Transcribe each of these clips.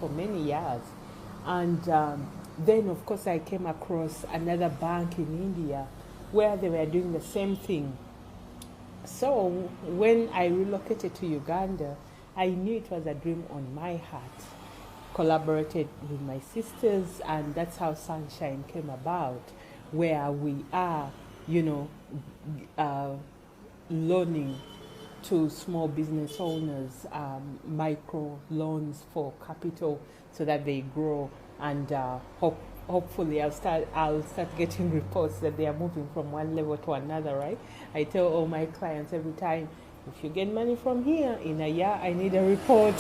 for many years. And then, of course, I came across another bank in India where they were doing the same thing. So when I relocated to Uganda, I knew it was a dream on my heart. Collaborated with my sisters, and that's how Sunshine came about, where we are, loaning to small business owners micro loans for capital so that they grow, and hopefully I'll start getting reports that they are moving from one level to another, right? I tell all my clients every time, if you get money from here in a year, I need a report.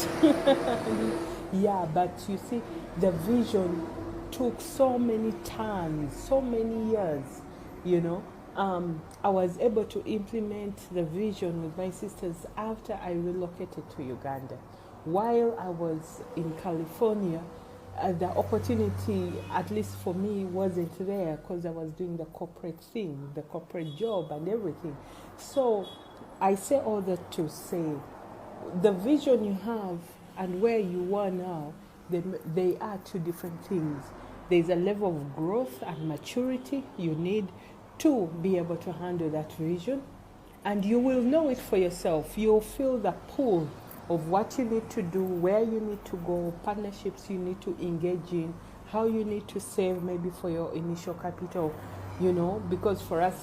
Yeah, but you see, the vision took so many turns, so many years, I was able to implement the vision with my sisters after I relocated to Uganda. While I was in California, the opportunity, at least for me, wasn't there because I was doing the corporate thing, the corporate job and everything. So I say all that to say, the vision you have and where you are now, they are two different things. There's a level of growth and maturity you need to be able to handle that vision, and you will know it for yourself. You'll feel the pull of what you need to do, where you need to go, partnerships you need to engage in, how you need to save maybe for your initial capital, because for us